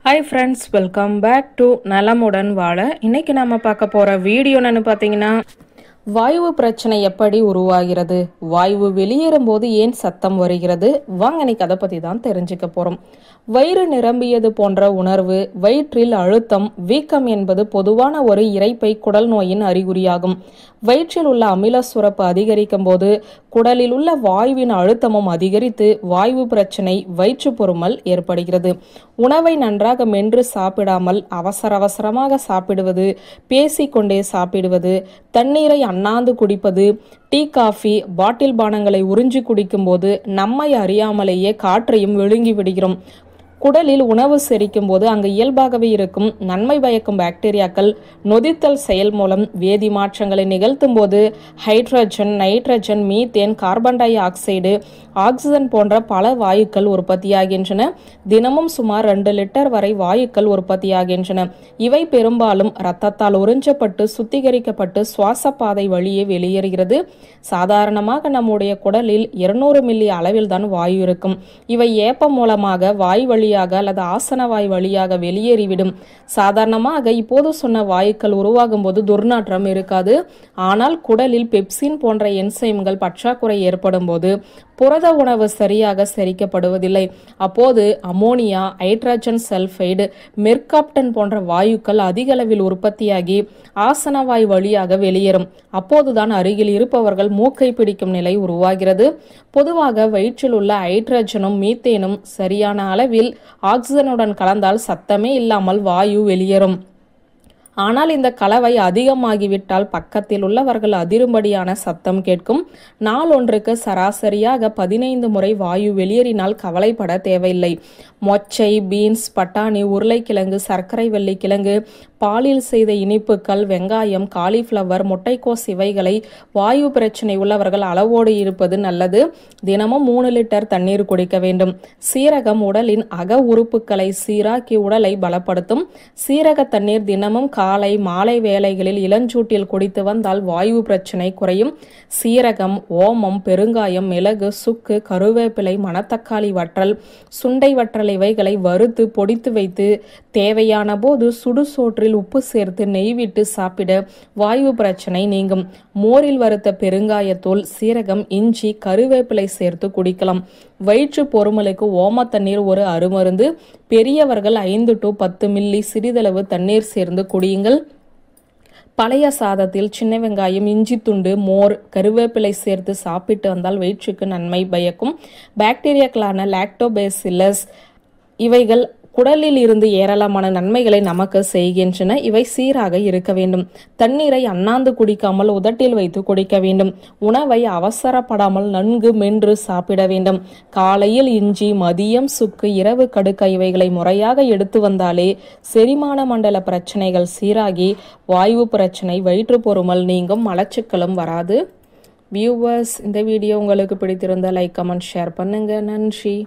Hi friends, welcome back to நலமுடன் வாழ. இன்னைக்கு நாம பார்க்க போற வீடியோ என்னன்னு பாத்தீங்கன்னா, வாயு பிரச்சனை எப்படி உருவாகிறது, வாயு வெளியேறும் போது ஏன் சத்தம் வருகிறது, வாங்க இன்னைக்கு அதை பத்தி தான் தெரிஞ்சுக்க போறோம். வயிறு நிரம்பியது போன்ற உணர்வு, வயிற்றில் அழுத்தம், வீக்கம் என்பது பொதுவான ஒரு இரைப்பை குடல் நோயின் அறிகுறியாகும். வயிற்றில் உள்ள அமில சுரப்பு அதிகரிக்கும் போது குடலில் உள்ள வாயுவின் அழுத்தமும் அதிகரித்து வாயு பிரச்சனை, வயிற்று பொறுமல் ஏற்படுகிறது. உணவை நன்றாக மென்று சாப்பிடாமல் அவசரமாக சாப்பிடுவது, பேசிக்கொண்டே சாப்பிடுவது, தண்ணீரை அண்ணாந்து குடிப்பது, டீ காஃபி பாட்டில் பானங்களை உறிஞ்சி குடிக்கும் போது நம்மை அறியாமலேயே காற்றையும் விழுங்கி விடுகிறோம். குடலில் உணவு செரிக்கும் போது அங்கு இயல்பாகவே இருக்கும் நன்மை பயக்கும் பாக்டீரியாக்கள் நொதித்தல் செயல் மூலம் வேதி மாற்றங்களை நிகழ்த்தும் போது hydrogen, nitrogen, methane, carbon di oxide, oxygen போன்ற பல வாயுக்கள் உற்பத்தியாகின்றன. தினமும் சுமார் 2 லிட்டர் வரை வாயுக்கள் உற்பத்தியாகின்றன. இவை பெரும்பாலும் இரத்தத்தால் உறிஞ்சப்பட்டு சுத்திகரிக்கப்பட்டு சுவாச பாதை வழியே வெளியேறுகிறது. சாதாரணமாக நம்முடைய குடலில் 200 மில்லி அளவில் தான் வாயு இருக்கும். இவை ஏப்பம் மூலமாக வாய் வழியாக அல்லது ஆசனவாய் வழியாக வெளியேறிவிடும். சாதாரணமாக இப்போது சொன்ன வாயுக்கள் உருவாகும் போது துர்நாற்றம் இருக்காது. ஆனால் குடலில் பெப்சின் போன்ற என்சைம்கள் பற்றாக்குறை ஏற்படும் போது புரத உணவு சரியாக செரிக்கப்படுவதில்லை. அப்போது அமோனியா, ஹைட்ரஜன் சல்பைடு, மெர்காப்டன் போன்ற வாயுக்கள் அதிக அளவில் உற்பத்தியாகி ஆசனவாய் வழியாக வெளியேறும். அப்போதுதான் அருகில் இருப்பவர்கள் மூக்கை பிடிக்கும் நிலை உருவாகிறது. பொதுவாக வயிற்றில் உள்ள ஹைட்ரஜனும் மீத்தேனும் சரியான அளவில் ஆக்சிஜனுடன் கலந்தால் சத்தமே இல்லாமல் வாயு வெளியேறும். ஆனால் இந்த கலவை அதிகமாகிவிட்டால் பக்கத்தில் உள்ளவர்கள் அதிரும்படியான சத்தம் கேட்கும். நாள் ஒன்றுக்கு சராசரியாக 15 முறை வாயு வெளியேறினால் கவலைப்பட தேவையில்லை. மொச்சை, பீன்ஸ், பட்டாணி, உருளைக்கிழங்கு, சர்க்கரை வெள்ளி கிழங்கு, பாலில் செய்த இனிப்புகள், வெங்காயம், காலிஃப்ளவர், முட்டைக்கோஸ் இவைகளை வாயு பிரச்சனை உள்ளவர்கள் அளவோடு இருப்பது நல்லது. தினமும் 3 லிட்டர் தண்ணீர் குடிக்க வேண்டும். சீரகம் உடலின் அக உறுப்புகளை சீராக்கி உடலை பலப்படுத்தும். சீரக தண்ணீர் தினமும் காலை மாலை வேளைகளில் இளஞ்சூட்டில் குடித்து வந்தால் வாயு பிரச்சனை குறையும். சீரகம், ஓமம், பெருங்காயம், மிளகு, சுக்கு, கருவேப்பிலை, மணத்தக்காளி வற்றல், சுண்டை வற்றல் இவைகளை வறுத்து பொடித்து வைத்து தேவையான போது சுடுசோற்றில் உப்பு சேர்த்து நெய் விட்டு சாப்பிட வாயு பிரச்சனை நீங்கும். மோரில் வறுத்த பெருங்காயத்தூள், சீரகம், இஞ்சி, கருவேப்பிலை சேர்த்து குடிக்கலாம். வயிற்று பொறுமலுக்கு ஓம தண்ணீர் ஒரு அருமருந்து. பெரியவர்கள் 5 to 10 மில்லி சிறிதளவு தண்ணீர் சேர்ந்து குடியுங்கள். பழைய சாதத்தில் சின்ன வெங்காயம், இஞ்சி துண்டு, மோர், கருவேப்பிலை சேர்த்து சாப்பிட்டு வந்தால் வயிற்றுக்கு நன்மை பயக்கும். பாக்டீரியாக்களான லாக்டோபேசில்லஸ் இவைகள் குடலில் இருந்து ஏராளமான நன்மைகளை நமக்கு செய்கின்றன. இவை சீராக இருக்க வேண்டும். தண்ணீரை அண்ணாந்து குடிக்காமல் உதட்டில் வைத்து குடிக்க வேண்டும். உணவை அவசரப்படாமல் நன்கு மென்று சாப்பிட வேண்டும். காலையில் இஞ்சி, மதியம் சுக்கு, இரவு கடுக்க இவைகளை முறையாக எடுத்து வந்தாலே செரிமான மண்டல பிரச்சனைகள் சீராகி வாயு பிரச்சனை, வயிற்று பொறுமல் நீங்கும். மலச்சிக்கலும் வராது. வியூவர்ஸ், இந்த வீடியோ உங்களுக்கு பிடித்திருந்தால் லைக், கமெண்ட், ஷேர் பண்ணுங்க. நன்றி.